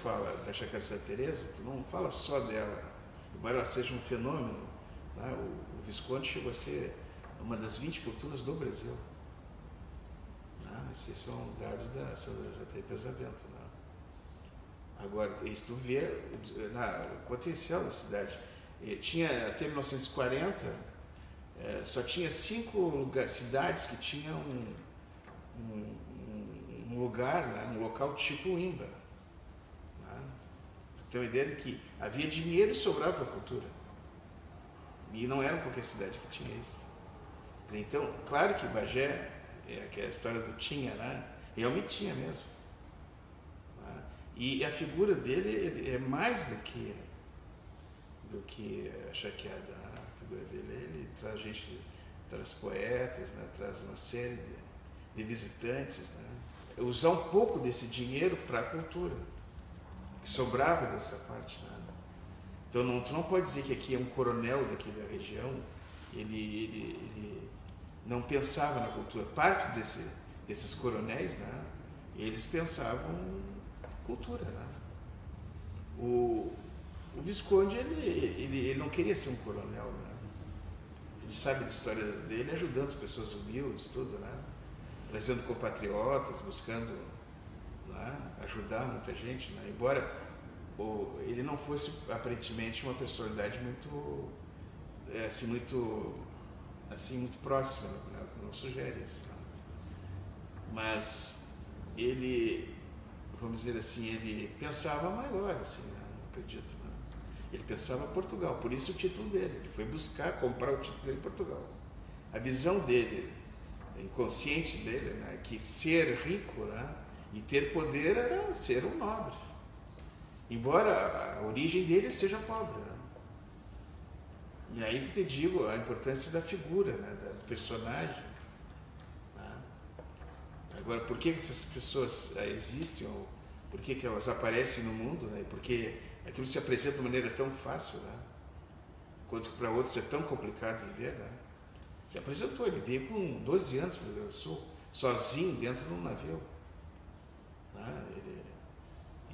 fala da Chácara Santa Teresa, tu não fala só dela, embora ela seja um fenômeno, né? O Visconde chegou a ser uma das 20 fortunas do Brasil. Esses são dados da J.T. Pesavento. Né? Agora, tu vê o potencial da cidade. Tinha, até 1940, só tinha 5 cidades que tinham um lugar, né? Um local tipo IMBA. Né? Tem uma ideia de que havia dinheiro e sobrava para a cultura. E não era qualquer cidade que tinha isso. Então, claro que Bagé, que é a história do tinha, né? Realmente tinha mesmo. Né? E a figura dele é mais do que a Chaqueada. Né? A figura dele, ele traz gente, traz poetas, né? Traz uma série de visitantes. Né? Usar um pouco desse dinheiro para a cultura, que sobrava dessa parte. Né? Então, tu não pode dizer que aqui é um coronel daqui da região, ele não pensava na cultura. Parte desses coronéis, né, eles pensavam cultura. Né? O Visconde, ele não queria ser um coronel. Né? Ele sabe da história dele, ajudando as pessoas humildes, tudo, né? Trazendo compatriotas, buscando, né, ajudar muita gente. Né? Embora ele não fosse, aparentemente, uma personalidade muito próxima, né? Não sugere isso. Né? Mas ele, vamos dizer assim, ele pensava maior, assim, né? Não acredito. Né? Ele pensava Portugal, por isso o título dele. Ele foi buscar, comprar o título dele em Portugal. A visão dele, inconsciente dele, né? Que ser rico, né? E ter poder era ser um nobre. Embora a origem dele seja pobre. Né? E aí que te digo a importância da figura, né? Do personagem. Né? Agora, por que essas pessoas existem? Ou por que elas aparecem no mundo? Né? Porque aquilo se apresenta de maneira tão fácil, né? Enquanto que para outros é tão complicado viver. Né? Se apresentou, ele veio com 12 anos para o Rio Grande do Sul, sozinho dentro de um navio. Né?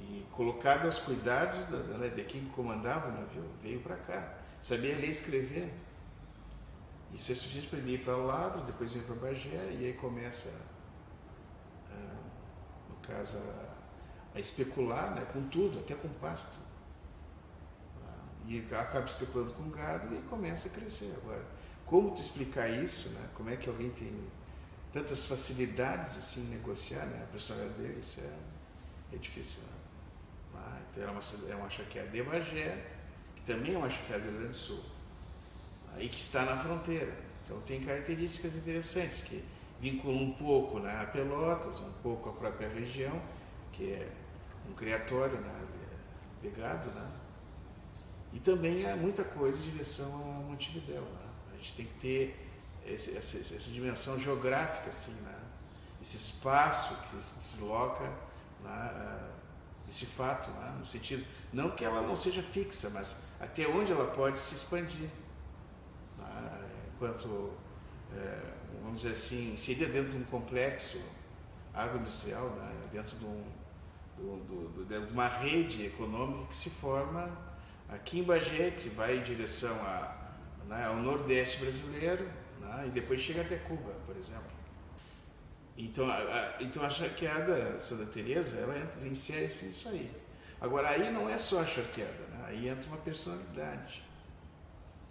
E colocado aos cuidados de quem comandava o navio, veio para cá. Sabia ler e escrever. Isso é suficiente para ele ir para Lavras, depois vir para Bagé, e aí começa, no caso, a especular, né, com tudo, até com pasto. E acaba especulando com gado e começa a crescer. Agora, como tu explicar isso, né? Como é que alguém tem tantas facilidades assim em negociar, né? A personalidade dele, isso é difícil. Né? Então é uma chaqueada de Bagé, que também é uma chaqueada do Rio Grande do Sul, e que está na fronteira. Então tem características interessantes que vinculam um pouco, né, a Pelotas, um pouco a própria região, que é um criatório, né, de gado, né? E também há muita coisa em direção a Montevidéu. Né? A gente tem que ter essa dimensão geográfica, assim, né? Esse espaço que se desloca, né? Esse fato, né? No sentido, não que ela não seja fixa, mas até onde ela pode se expandir. Né? Enquanto, vamos dizer assim, seria dentro de um complexo agroindustrial, né? Dentro de uma rede econômica que se forma aqui em Bagé, que vai em direção né, ao Nordeste brasileiro, né, e depois chega até Cuba, por exemplo. Então a charqueada Santa Teresa, ela insere-se nisso aí. Agora, aí não é só a charqueada, né, aí entra uma personalidade.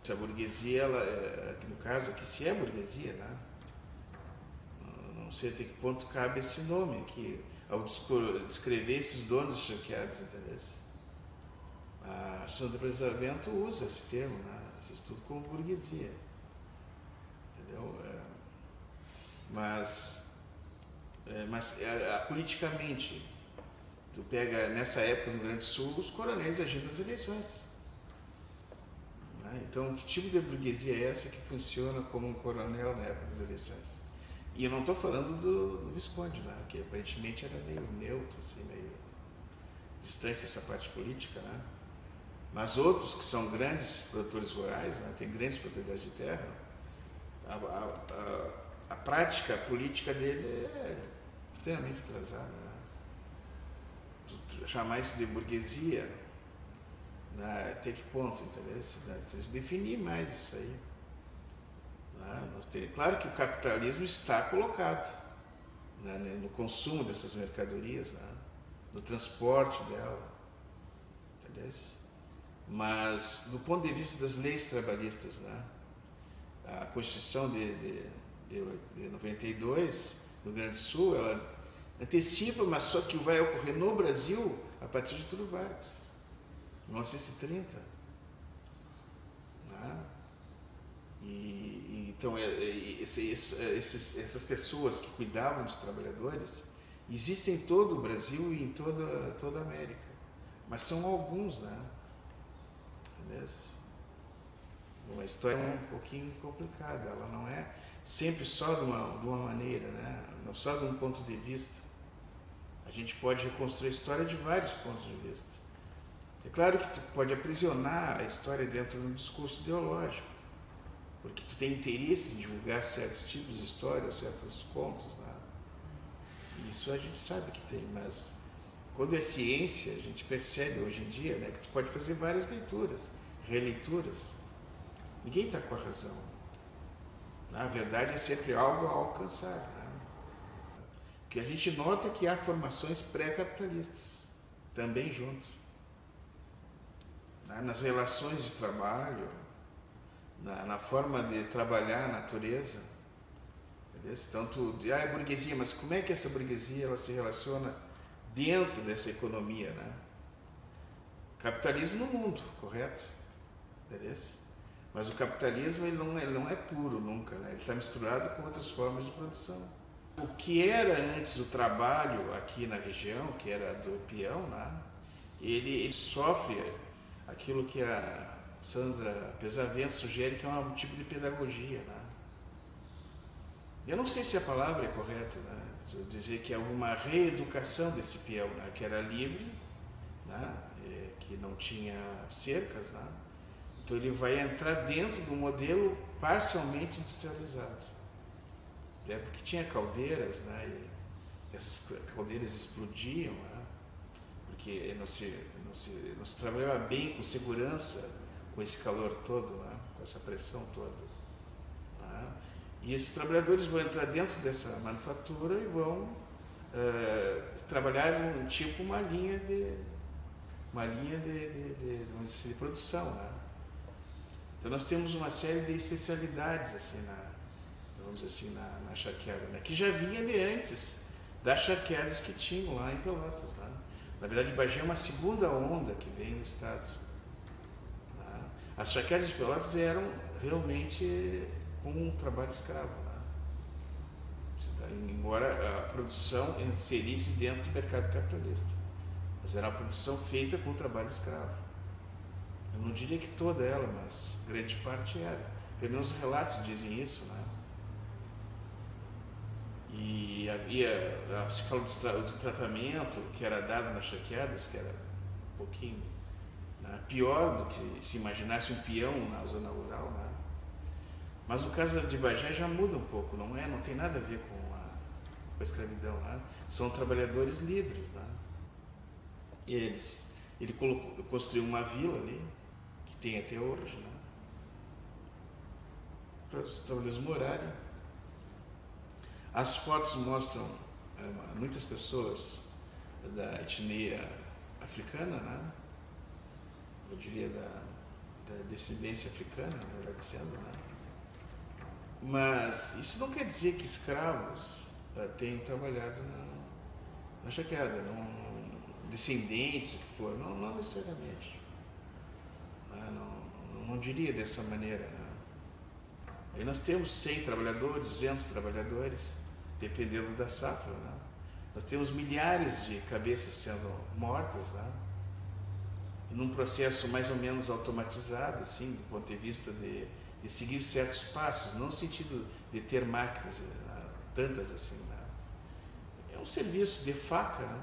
Essa burguesia, ela, no caso aqui, se é burguesia, né, não sei até que ponto cabe esse nome aqui, ao descrever esses donos charqueados, entendeu? A Santa Pesavento usa esse termo, né? Esse estudo como burguesia, entendeu? Mas politicamente, tu pega nessa época no Rio Grande do Sul os coronéis agindo nas eleições. Né? Então, que tipo de burguesia é essa que funciona como um coronel na época das eleições? E eu não estou falando do Visconde, né? Que aparentemente era meio neutro, assim, meio distante dessa parte política, né? Mas outros que são grandes produtores rurais, né, têm grandes propriedades de terra, a prática política deles é extremamente atrasada. Né? chamar isso de burguesia, né? Até que ponto, entendeu? Definir mais isso aí. Né? Claro que o capitalismo está colocado, né, no consumo dessas mercadorias, né, no transporte dela, entendeu? Mas, do ponto de vista das leis trabalhistas, né, a Constituição de 92, do Rio Grande do Sul, ela antecipa, mas só que vai ocorrer no Brasil a partir de Getúlio Vargas, em 1930. Né? Então, essas pessoas que cuidavam dos trabalhadores existem em todo o Brasil e em toda a América, mas são alguns, né? Entendeu? Uma história um pouquinho complicada, ela não é sempre só de uma maneira, né? Não só de um ponto de vista. A gente pode reconstruir a história de vários pontos de vista. É claro que tu pode aprisionar a história dentro de um discurso ideológico, porque tu tem interesse em divulgar certos tipos de histórias, certos contos, né? Isso a gente sabe que tem, mas quando é ciência, a gente percebe hoje em dia, né, que tu pode fazer várias leituras, releituras. Ninguém está com a razão. A verdade é sempre algo a alcançar. Né? O que a gente nota é que há formações pré-capitalistas também junto. Né? Nas relações de trabalho, na forma de trabalhar a natureza. Entendeu? Então, é burguesia, mas como é que essa burguesia ela se relaciona dentro dessa economia? Né? Capitalismo no mundo, correto? Entendeu? Mas o capitalismo ele não é puro nunca, né? Ele está misturado com outras formas de produção. O que era antes o trabalho aqui na região, que era do peão, né? ele sofre aquilo que a Sandra Pesavento sugere que é um tipo de pedagogia. Né? Eu não sei se a palavra é correta, né? Dizer que houve uma reeducação desse peão, né? Que era livre, né? Que não tinha cercas, né? Então ele vai entrar dentro do modelo parcialmente industrializado. Até porque tinha caldeiras, né? E essas caldeiras explodiam, né? Porque não se trabalhava bem com segurança, com esse calor todo, né? Com essa pressão toda. Né? E esses trabalhadores vão entrar dentro dessa manufatura e vão trabalhar tipo uma linha de produção. Né? Então nós temos uma série de especialidades assim, vamos dizer assim, na charqueada, né? Que já vinha de antes das charqueadas que tinham lá em Pelotas. Né? Na verdade, Bagé é uma segunda onda que veio no estado. Né? As charqueadas de Pelotas eram realmente com um trabalho escravo. Né? Embora a produção inserisse dentro do mercado capitalista. Mas era uma produção feita com trabalho escravo. Eu não diria que toda ela, mas grande parte era. Pelo menos os relatos dizem isso, né? E se fala do tratamento que era dado nas charqueadas, que era um pouquinho, né, pior do que se imaginasse um peão na zona rural, né? Mas no caso de Bagé já muda um pouco, não tem nada a ver com a escravidão, né? São trabalhadores livres, né? Ele construiu uma vila ali, que tem até hoje, né? Para os trabalhadores morarem. As fotos mostram muitas pessoas da etnia africana, né? Eu diria da descendência africana, melhor dizendo, né? Mas isso não quer dizer que escravos tenham trabalhado na charqueada, descendentes, o que for, não necessariamente. Não diria dessa maneira. Né? Aí nós temos 100 trabalhadores, 200 trabalhadores, dependendo da safra. Né? Nós temos milhares de cabeças sendo mortas, né? E num processo mais ou menos automatizado, assim, do ponto de vista de seguir certos passos, não no sentido de ter máquinas, tantas assim. Né? É um serviço de faca, né?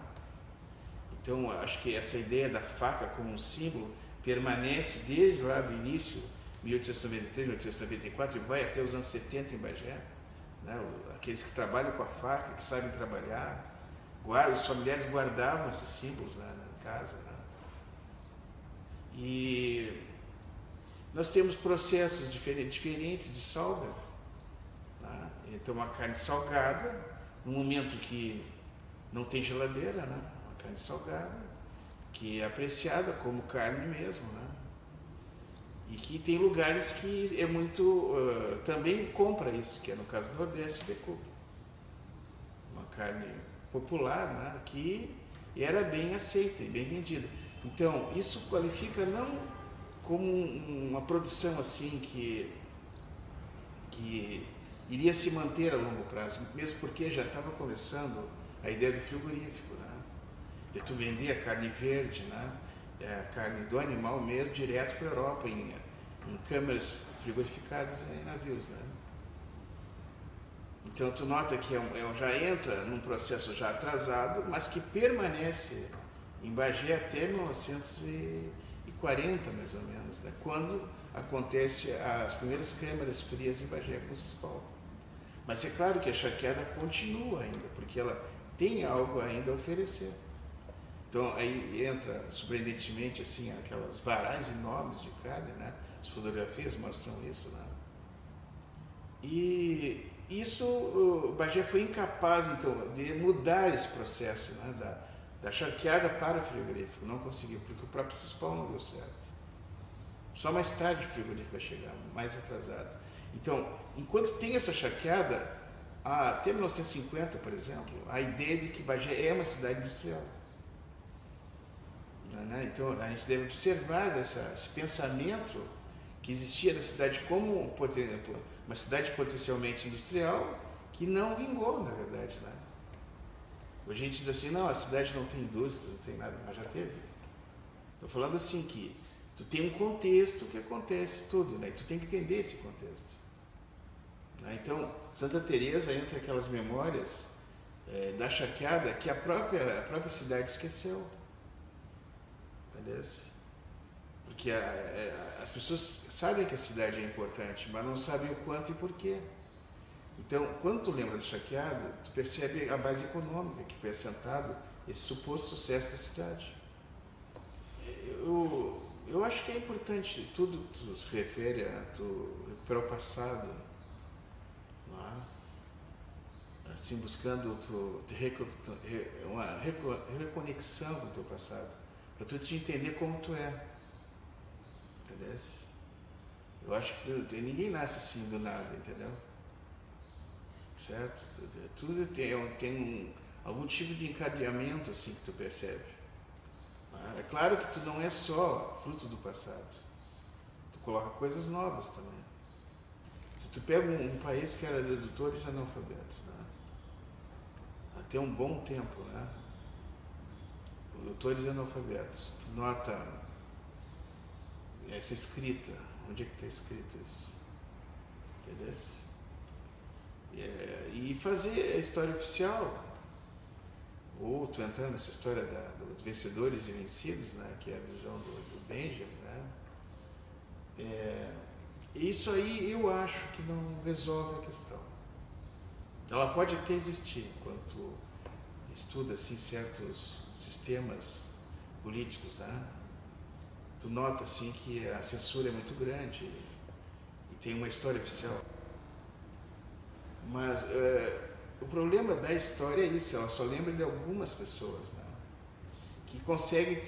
Então, acho que essa ideia da faca como um símbolo permanece desde lá do início, 1893, 1894, e vai até os anos 70 em Bagé. Né? Aqueles que trabalham com a faca, que sabem trabalhar, os familiares guardavam esses símbolos, né? casa, né? E nós temos processos diferentes de salga, né? Então uma carne salgada, no momento que não tem geladeira, né? Uma carne salgada, que é apreciada como carne mesmo, né? E que tem lugares que é muito... também compra isso, que é no caso do Nordeste, decoupa. Uma carne popular, né? Que era bem aceita e bem vendida. Então, isso qualifica não como uma produção assim que iria se manter a longo prazo, mesmo porque já estava começando a ideia do frigorífico, né? De tu vender a carne verde, né? A carne do animal mesmo, direto para a Europa, em câmaras frigorificadas em navios, né? Então tu nota que já entra num processo já atrasado, mas que permanece em Bagé até 1940, mais ou menos, né? Quando acontece as primeiras câmaras frias em Bagé com o Paulo. Mas é claro que a charqueada continua ainda, porque ela tem algo ainda a oferecer. Então aí entra, surpreendentemente, assim, aquelas varais enormes de carne, né? As fotografias mostram isso, né? E isso, o Bagé foi incapaz, então, de mudar esse processo, né? Da charqueada para o frigorífico. Não conseguiu, porque o próprio Cispal não deu certo. Só mais tarde o frigorífico vai chegar, mais atrasado. Então, enquanto tem essa charqueada, até 1950, por exemplo, a ideia de que Bagé é uma cidade industrial. Né? Então, a gente deve observar esse pensamento que existia da cidade como uma cidade potencialmente industrial que não vingou, na verdade. Né? Hoje a gente diz assim, não, a cidade não tem indústria, não tem nada, mas já teve. Estou falando assim que tu tem um contexto que acontece tudo, né? E tu tem que entender esse contexto. Né? Então, Santa Teresa entra aquelas memórias da charqueada que a própria cidade esqueceu. Entendeu? Porque as pessoas sabem que a cidade é importante, mas não sabem o quanto e porquê. Então, quando tu lembra da charqueada, tu percebe a base econômica que foi assentado esse suposto sucesso da cidade. Eu acho que é importante, tudo que tu se refere a tu recuperar o passado, não é? Assim, buscando uma reconexão com o teu passado, para tu te entender como tu é. Entendeu? Eu acho que ninguém nasce assim do nada, entendeu? Certo? Tudo tem algum tipo de encadeamento assim que tu percebe. É claro que tu não é só fruto do passado. Tu coloca coisas novas também. Se tu pega um país que era de doutores analfabetos, né? Até um bom tempo, né? Doutores analfabetos. Tu nota essa escrita. Onde é que está escrito isso? Entendeu? E fazer a história oficial. Ou tu entrando nessa história dos vencedores e vencidos, né? Que é a visão do Benjamin, né? Isso aí eu acho que não resolve a questão. Ela pode até existir quando tu estuda assim, certos sistemas políticos, né? Tu nota assim, que a censura é muito grande e tem uma história oficial. Mas o problema da história é isso, ela só lembra de algumas pessoas, né? Que conseguem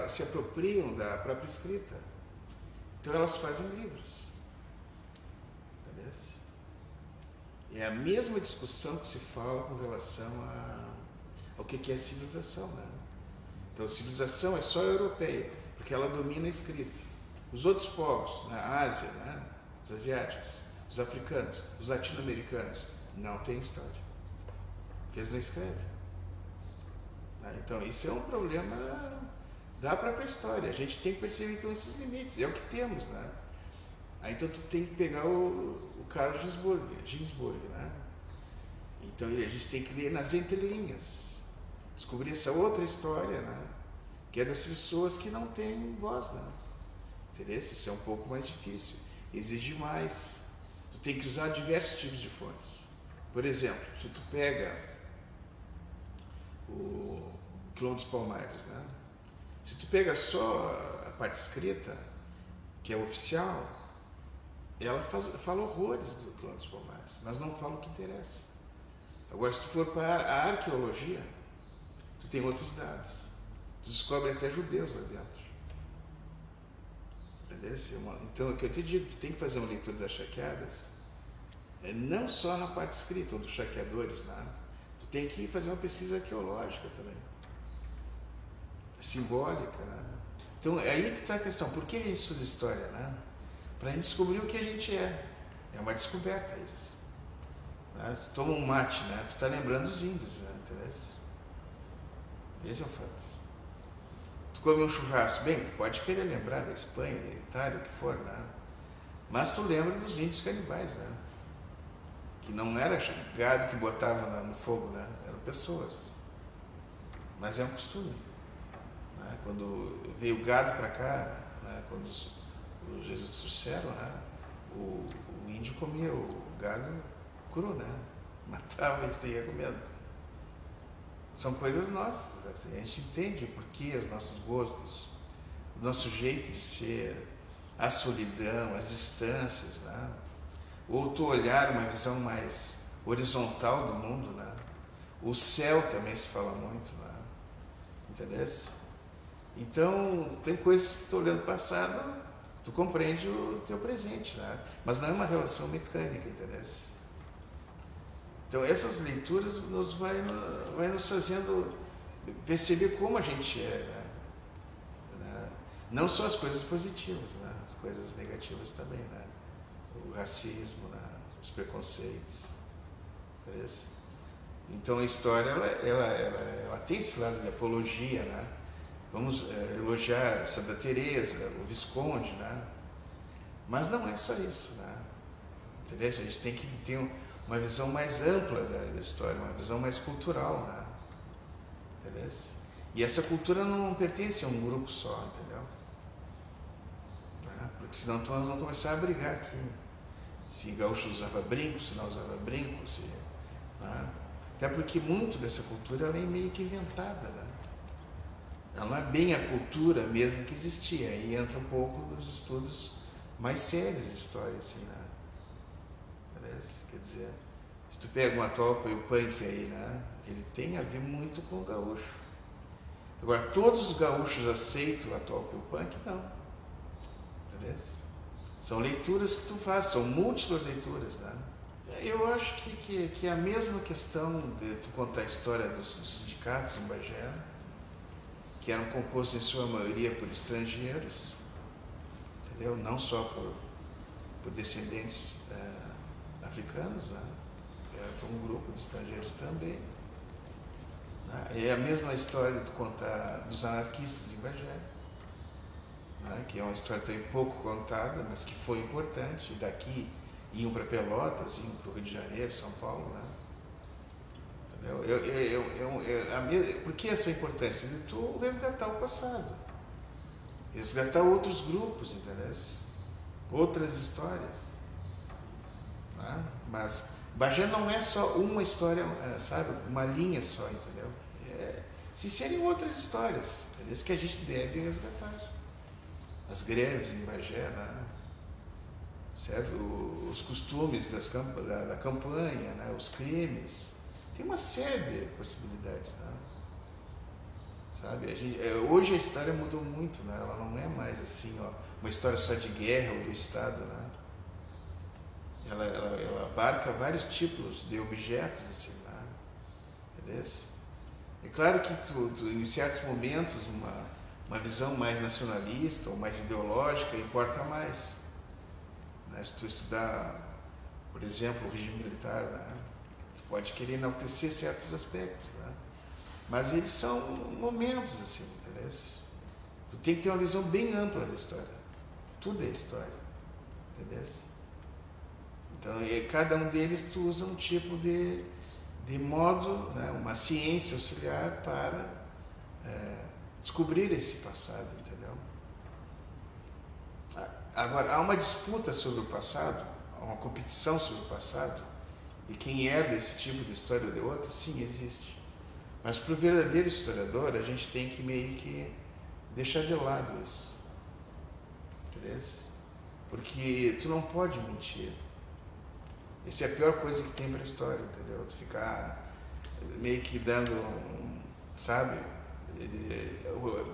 se apropriam da própria escrita. Então elas fazem livros. Entendeu? É a mesma discussão que se fala com relação ao que é civilização, né? Então civilização é só europeia, porque ela domina a escrita. Os outros povos, na Ásia, né? Os asiáticos, os africanos, os latino-americanos, não têm história. Porque eles não escrevem. Então, isso é um problema da própria história. A gente tem que perceber, então, esses limites. É o que temos, né? Então, tu tem que pegar o Carlos Ginzburg, né? Então, a gente tem que ler nas entrelinhas. Descobrir essa outra história, né? Que é das pessoas que não têm voz, né? Entendeu? Isso é um pouco mais difícil. Exige mais. Tu tem que usar diversos tipos de fontes. Por exemplo, se tu pega o Quilombo dos Palmares, né? pega só a parte escrita, que é oficial, ela fala horrores do Clã dos Pomares, mas não fala o que interessa. Agora, se tu for para a arqueologia, tu tem outros dados. Tu descobre até judeus lá dentro. Entendeu? Então, o que eu te digo, tu tem que fazer uma leitura das chaqueadas, não só na parte escrita, ou dos chaqueadores, né? Tu tem que fazer uma pesquisa arqueológica também. Simbólica, né? Então, é aí que está a questão. Por que a gente estuda história, né? Para a gente descobrir o que a gente é. É uma descoberta isso. Né? Tu toma um mate, né? Tu está lembrando dos índios, né? Entendeu? Esse é o fato. Tu come um churrasco, bem, tu pode querer lembrar da Espanha, da Itália, o que for, né? Mas tu lembra dos índios canibais, né? Que não era gado que botava no fogo, né? Eram pessoas. Mas é um costume. Né? Quando veio o gado para cá, né? Quando os Jesus trouxeram, né? O índio comia o gado cru, né? Matava e ia comendo. São coisas nossas, assim, a gente entende por que os nossos gostos, o nosso jeito de ser, a solidão, as distâncias, né? Ou tu olhar uma visão mais horizontal do mundo, né? O céu também se fala muito, né? Entendeu? Então, tem coisas que tu olhando o passado, tu compreende o teu presente, né? Mas não é uma relação mecânica, entendeu? Então, essas leituras vai nos fazendo perceber como a gente é, né? Não só as coisas positivas, né? As coisas negativas também, né? O racismo, né? Os preconceitos. Beleza? Então, a história ela tem esse lado de apologia, né? Vamos elogiar Santa Teresa, o Visconde, né? Mas não é só isso, né? Entendeu? A gente tem que ter uma visão mais ampla da história, uma visão mais cultural, né? Entendeu? E essa cultura não pertence a um grupo só, entendeu? Né? Porque senão nós vamos começar a brigar aqui. Se gaúcho usava brinco, se não usava brinco, né? Até porque muito dessa cultura ela é meio que inventada, né? Ela não é bem a cultura mesmo que existia. Aí entra um pouco dos estudos mais sérios de história, assim, né? Quer dizer, se tu pega uma topa e o punk aí, né? Ele tem a ver muito com o gaúcho. Agora, todos os gaúchos aceitam a topa e o punk? Não. Entendeu? São leituras que tu faz, são múltiplas leituras, né? Eu acho que é a mesma questão de tu contar a história dos sindicatos em Bagé, que eram compostos em sua maioria por estrangeiros, entendeu? Não só por descendentes africanos, né? Era um grupo de estrangeiros também. Né? É a mesma história de contar dos anarquistas em Bagé, né? Que é uma história também pouco contada, mas que foi importante. E daqui iam para Pelotas, iam para o Rio de Janeiro, São Paulo, né? Por que essa importância? De tu resgatar o passado, resgatar outros grupos, entendeu? Outras histórias. Né? Mas Bagé não é só uma história, sabe? Uma linha só, entendeu? Se serem outras histórias, é isso que a gente deve resgatar. As greves em Bagé, né? Certo? Os costumes da campanha, né? Os crimes. Tem uma série de possibilidades, né? Sabe? Hoje a história mudou muito, né? Ela não é mais assim, ó, uma história só de guerra ou do Estado, né? Ela abarca vários tipos de objetos, assim, né? Entendeu? É claro que em certos momentos uma visão mais nacionalista ou mais ideológica importa mais, né? Se tu estudar, por exemplo, o regime militar, né? Pode querer enaltecer certos aspectos, né? Mas eles são momentos, assim, entendeu? Tu tem que ter uma visão bem ampla da história. Tudo é história, entendeu? Então, cada um deles tu usa um tipo de modo, né? Uma ciência auxiliar para descobrir esse passado, entendeu? Agora, há uma disputa sobre o passado, há uma competição sobre o passado, e quem é desse tipo de história ou de outra, sim, existe. Mas para o verdadeiro historiador, a gente tem que meio que deixar de lado isso. Entendeu? Porque tu não pode mentir. Essa é a pior coisa que tem para a história, entendeu? Tu ficar meio que dando, sabe?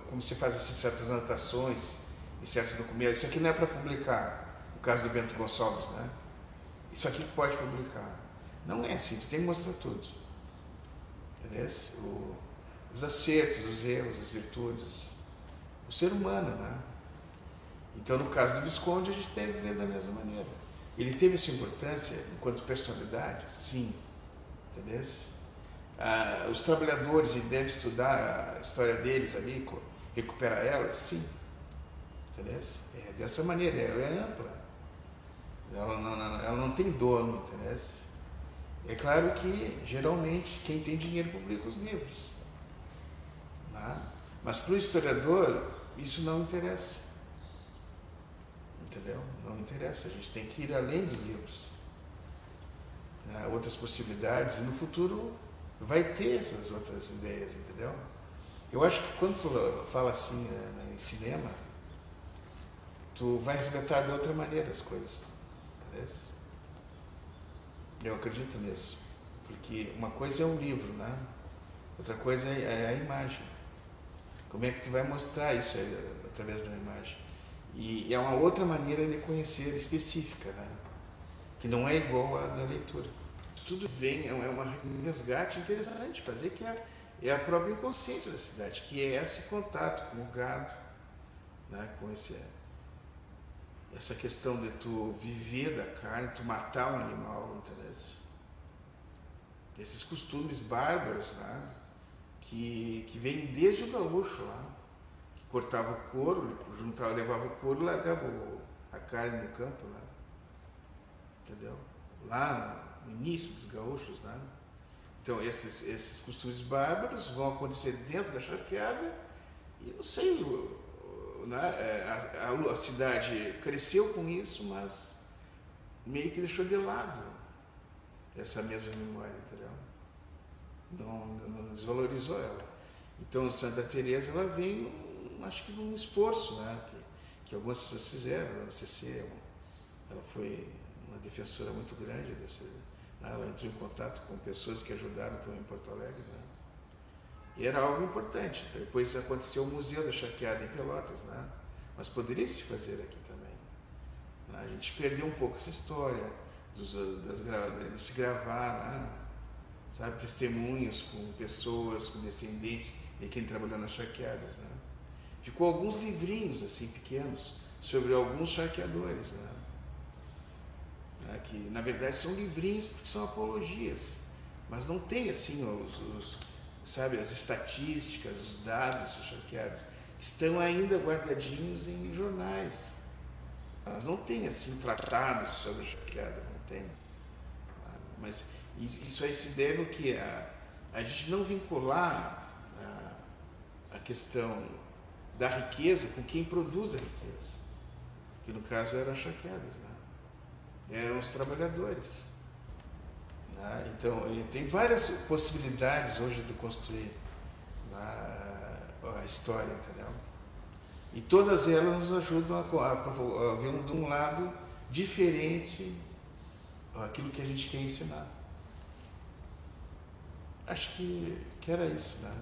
Como se faz assim, certas anotações em certos documentos. Isso aqui não é para publicar, no caso do Bento Gonçalves, né? Isso aqui pode publicar. Não é assim, tu tem que mostrar tudo. Entendeu? Os acertos, os erros, as virtudes. O ser humano, né? Então, no caso do Visconde, a gente deve ver da mesma maneira. Ele teve essa importância enquanto personalidade? Sim. Entendeu? Os trabalhadores, ele deve estudar a história deles ali, recuperar elas? Sim. Entendeu? É dessa maneira, ela é ampla. Ela não tem dono, entendeu? É claro que, geralmente, quem tem dinheiro publica os livros. Né? Mas para o historiador, isso não interessa. Entendeu? Não interessa. A gente tem que ir além dos livros. Outras possibilidades. E no futuro vai ter essas outras ideias, entendeu? Eu acho que quando tu fala assim em cinema, tu vai resgatar de outra maneira as coisas. Entendeu? Eu acredito nisso. Porque uma coisa é um livro, né? Outra coisa é a imagem. Como é que tu vai mostrar isso através da imagem? E é uma outra maneira de conhecer específica, né? Que não é igual à da leitura. Tudo vem, é um resgate interessante fazer, que é a própria inconsciente da cidade, que é esse contato com o gado, né? Com essa questão de tu viver da carne, tu matar um animal, não interessa. Esses costumes bárbaros, né? Que vêm desde o gaúcho lá, que cortava o couro, levava o couro e largava a carne no campo, né? Entendeu? Lá no início dos gaúchos, né? Então esses costumes bárbaros vão acontecer dentro da charqueada e não sei, a cidade cresceu com isso, mas meio que deixou de lado essa mesma memória, entendeu? Não desvalorizou ela. Então Santa Teresa, ela vem, acho que num esforço, né? Que algumas pessoas fizeram. A CC, ela foi uma defensora muito grande ela entrou em contato com pessoas que ajudaram também em Porto Alegre, né? E era algo importante. Depois aconteceu o Museu da Charqueada em Pelotas, né? Mas poderia se fazer aqui também. A gente perdeu um pouco essa história de se gravar, né? Sabe, testemunhos com pessoas, com descendentes de quem trabalhou nas charqueadas, né? Ficou alguns livrinhos assim pequenos sobre alguns charqueadores, né? Que na verdade são livrinhos porque são apologias, mas não tem assim sabe, as estatísticas, os dados desses charqueados, que estão ainda guardadinhos em jornais. Mas não tem assim tratados sobre a charqueada, não tem. Mas isso aí se deve ao que a gente não vincular a questão da riqueza com quem produz a riqueza, que no caso eram as charqueadas, né? Eram os trabalhadores, né? Então tem várias possibilidades hoje de construir a história, entendeu? E todas elas nos ajudam a ver de um lado diferente aquilo que a gente quer ensinar. Acho que era isso, né?